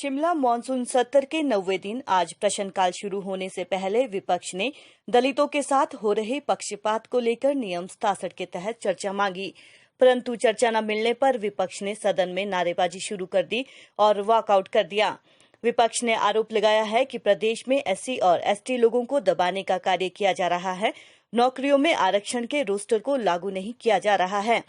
Shimla monsoon सत्र के 9वें दिन आज प्रश्नकाल शुरू होने से पहले विपक्ष ने दलितों के साथ हो रहे पक्षपात को लेकर नियम 67 के तहत चर्चा मांगी, परंतु चर्चा न मिलने पर विपक्ष ने सदन में नारेबाजी शुरू कर दी और वॉकआउट कर दिया। विपक्ष ने आरोप लगाया है कि प्रदेश में एससी और एसटी लोगों को दबाने का कार्य किया जा रहा है, नौकरियों में आरक्षण के रोस्टर को लागू नहीं किया जा रहा है।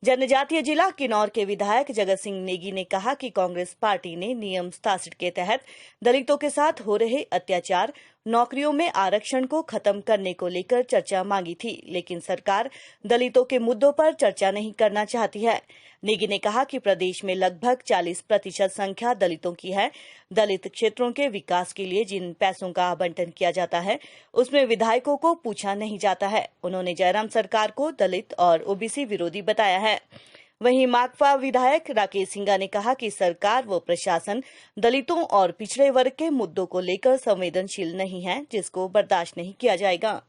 जनजातीय जिला किन्नौर के विधायक जगत सिंह नेगी ने कहा कि कांग्रेस पार्टी ने नियम 67 के तहत दलितों के साथ हो रहे अत्याचार, नौकरियों में आरक्षण को खत्म करने को लेकर चर्चा मांगी थी, लेकिन सरकार दलितों के मुद्दों पर चर्चा नहीं करना चाहती है। नेगी ने कहा कि प्रदेश में लगभग 40% संख्या दलितों की है। दलित क्षेत्रों के विकास के लिए जिन पैसों का आवंटन किया जाता है, उसमें विधायकों को पूछा नहीं जाता है। उन्होंने जयराम सरकार को दलित और ओबीसी विरोधी बताया है। वहीं माकपा विधायक राकेश सिंघा ने कहा कि सरकार व प्रशासन दलितों और पिछड़े वर्ग के मुद्दों को लेकर संवेदनशील नहीं है, जिसको बर्दाश्त नहीं किया जाएगा।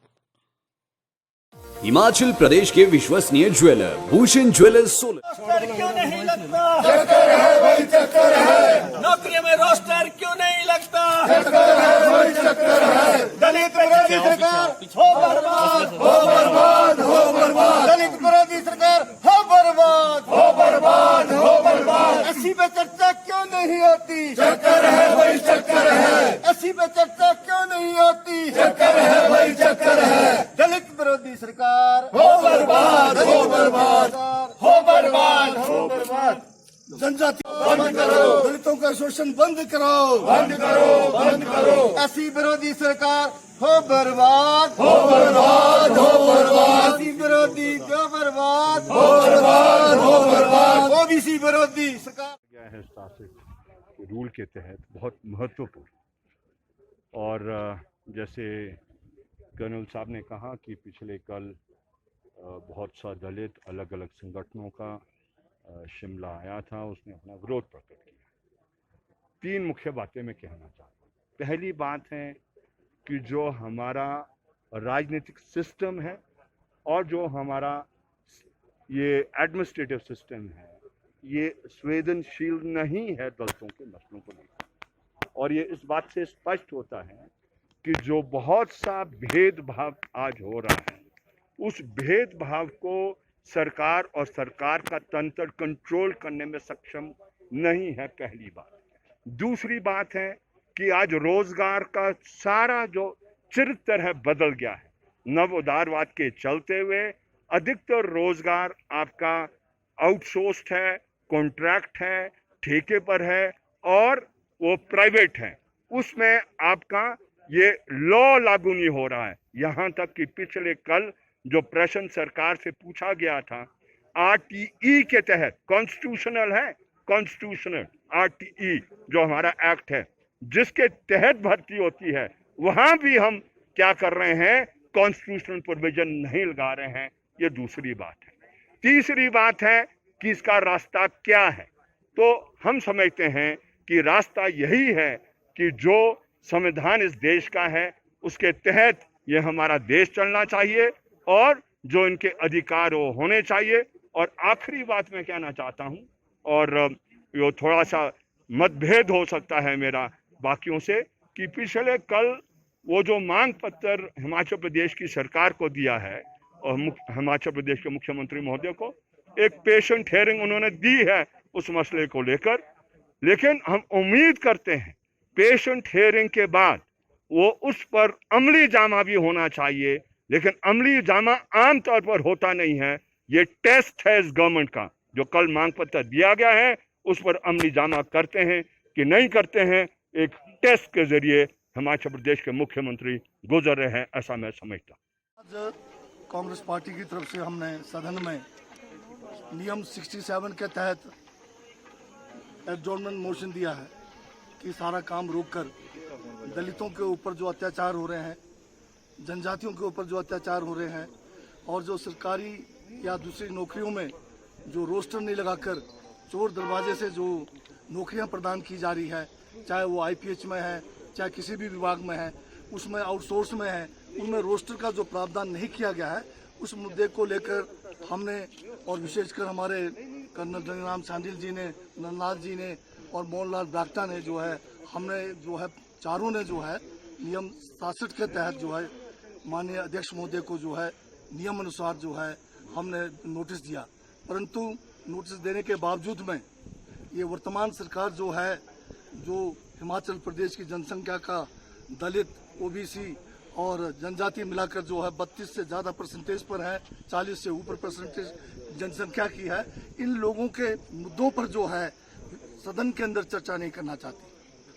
हिमाचल प्रदेश के विश्वसनीय ज्वेलर भूषण ज्वेलर्स रोस्टर क्यों नहीं लगता? चक्कर है भाई, चक्कर है। नौकरी में रोस्टर क्यों नहीं लगता? चक्कर है भाई, चक्कर है। दलित विरोधी सरकार हो बर्बाद, हो बर्बाद, हो बर्बाद। दलित विरोधी सरकार हो बर्बाद, हो बर्बाद, हो बर्बाद। एससी पे चर्चा क्यों नहीं होती? चक्कर है भाई, चक्कर है। एससी पे चर्चा क्यों नहीं होती? चक्कर है भाई, चक्कर है। दलित विरोधी सरकार हो बर्बाद, हो बर्बाद, हो बर्बाद, हो बर्बाद। जनजाति बंद करो, दलितों का शोषण बंद करो, बंद करो, बंद करो। एससी विरोधी सरकार हो बर्बाद, हो बर्बाद, हो बर्बाद। एससी विरोधी हो बर्बाद, हो बर्बाद, हो बर्बाद। ओबीसी विरोधी सरकार गया है शासित के रूल के तहत बहुत महत्वपूर्ण। और जैसे कर्नल साहब ने कहा कि पिछले कल बहुत सा दलित अलग अलग संगठनों का शिमला आया था, उसने अपना विरोध प्रकट किया। 3 मुख्य बातें मैं कहना चाहता हूँ। पहली बात है कि जो हमारा राजनीतिक सिस्टम है और जो हमारा ये एडमिनिस्ट्रेटिव सिस्टम है, ये संवेदनशील नहीं है दलितों के मसलों को लेकर। और ये इस बात से स्पष्ट होता है कि जो बहुत सा भेदभाव आज हो रहा है, उस भेदभाव को सरकार और सरकार का तंत्र कंट्रोल करने में सक्षम नहीं है, पहली बात। दूसरी बात है कि आज रोजगार का सारा जो चरित्र है बदल गया है। नव उदारवाद के चलते हुए अधिकतर रोजगार आपका आउटसोर्स्ड है, कॉन्ट्रैक्ट है, ठेके पर है और वो प्राइवेट है। उसमें आपका ये लॉ लागू नहीं हो रहा है। यहाँ तक कि पिछले कल जो प्रश्न सरकार से पूछा गया था, आरटीई के तहत, कॉन्स्टिट्यूशनल है, कॉन्स्टिट्यूशनल आरटीई जो हमारा एक्ट है जिसके तहत भर्ती होती है, वहां भी हम क्या कर रहे हैं, कॉन्स्टिट्यूशनल प्रोविजन नहीं लगा रहे हैं। ये दूसरी बात है। तीसरी बात है कि इसका रास्ता क्या है। तो हम समझते हैं कि रास्ता यही है कि जो संविधान इस देश का है उसके तहत ये हमारा देश चलना चाहिए और जो इनके अधिकार वो होने चाहिए। और आखिरी बात मैं कहना चाहता हूँ, और ये थोड़ा सा मतभेद हो सकता है मेरा बाकियों से, कि पिछले कल वो जो मांग पत्र हिमाचल प्रदेश की सरकार को दिया है और हिमाचल प्रदेश के मुख्यमंत्री महोदय को, एक पेशेंट हियरिंग उन्होंने दी है उस मसले को लेकर। लेकिन हम उम्मीद करते हैं पेशेंट हियरिंग के बाद वो उस पर अमली जामा भी होना चाहिए। लेकिन अमली जामा आमतौर पर होता नहीं है। ये टेस्ट है इस गवर्नमेंट का, जो कल मांग पत्र दिया गया है उस पर अमली जामा करते हैं कि नहीं करते हैं, एक टेस्ट के जरिए हिमाचल प्रदेश के मुख्यमंत्री गुजर रहे हैं, ऐसा मैं समझता हूँ। आज कांग्रेस पार्टी की तरफ से हमने सदन में नियम 67 के तहत एडजॉर्नमेंट मोशन दिया है कि सारा काम रोककर दलितों के ऊपर जो अत्याचार हो रहे हैं, जनजातियों के ऊपर जो अत्याचार हो रहे हैं और जो सरकारी या दूसरी नौकरियों में जो रोस्टर नहीं लगाकर चोर दरवाजे से जो नौकरियां प्रदान की जा रही है, चाहे वो आईपीएच में है, चाहे किसी भी विभाग में है, उसमें आउटसोर्स में है, उनमें रोस्टर का जो प्रावधान नहीं किया गया है, उस मुद्दे को लेकर हमने और विशेषकर हमारे कर्नल जयराम सांडिल जी ने, नरनाथ जी ने और मोहनलाल ब्राक्टा ने जो है, हमने जो है चारों ने जो है नियम 67 के तहत जो है माननीय अध्यक्ष महोदय को जो है नियम अनुसार जो है हमने नोटिस दिया। परंतु नोटिस देने के बावजूद में ये वर्तमान सरकार जो है, जो हिमाचल प्रदेश की जनसंख्या का दलित, ओबीसी और जनजाति मिलाकर जो है 32 से ज़्यादा परसेंटेज पर है, 40 से ऊपर परसेंटेज जनसंख्या की है, इन लोगों के मुद्दों पर जो है सदन के अंदर चर्चा नहीं करना चाहती।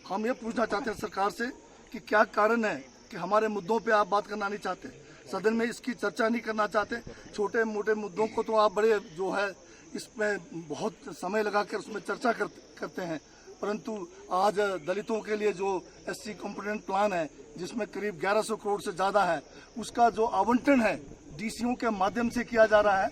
हम ये पूछना चाहते हैं सरकार से कि क्या कारण है कि हमारे मुद्दों पे आप बात करना नहीं चाहते, सदन में इसकी चर्चा नहीं करना चाहते। छोटे मोटे मुद्दों को तो आप बड़े जो है इसमें बहुत समय लगाकर उसमें चर्चा करते हैं, परंतु आज दलितों के लिए जो SC कंपोनेंट प्लान है जिसमें करीब 1100 करोड़ से ज़्यादा है, उसका जो आवंटन है DCO के माध्यम से किया जा रहा है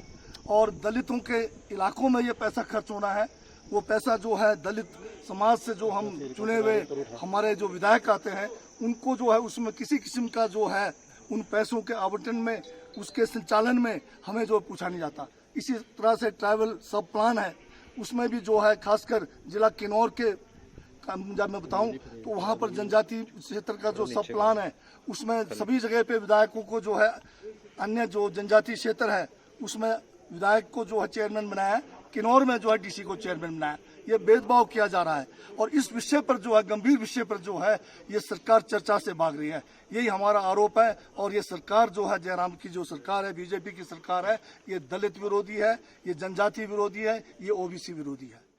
और दलितों के इलाकों में ये पैसा खर्च होना है। वो पैसा जो है दलित समाज से जो हम चुने हुए हमारे जो विधायक आते हैं उनको जो है उसमें किसी किस्म का जो है उन पैसों के आवंटन में, उसके संचालन में हमें जो पूछा नहीं जाता। इसी तरह से ट्राइबल सब प्लान है, उसमें भी जो है खासकर जिला किन्नौर के जब मैं बताऊं तो वहाँ पर जनजाति क्षेत्र का जो सब प्लान है उसमें सभी जगह पे विधायकों को जो है, अन्य जो जनजाति क्षेत्र है उसमें विधायक को जो है चेयरमैन बनाया है, किन्नौर में जो है DC को चेयरमैन बनाया। ये भेदभाव किया जा रहा है और इस विषय पर जो है, गंभीर विषय पर जो है ये सरकार चर्चा से भाग रही है। यही हमारा आरोप है और ये सरकार जो है, जयराम की जो सरकार है, BJP की सरकार है, ये दलित विरोधी है, ये जनजाति विरोधी है, ये OBC विरोधी है।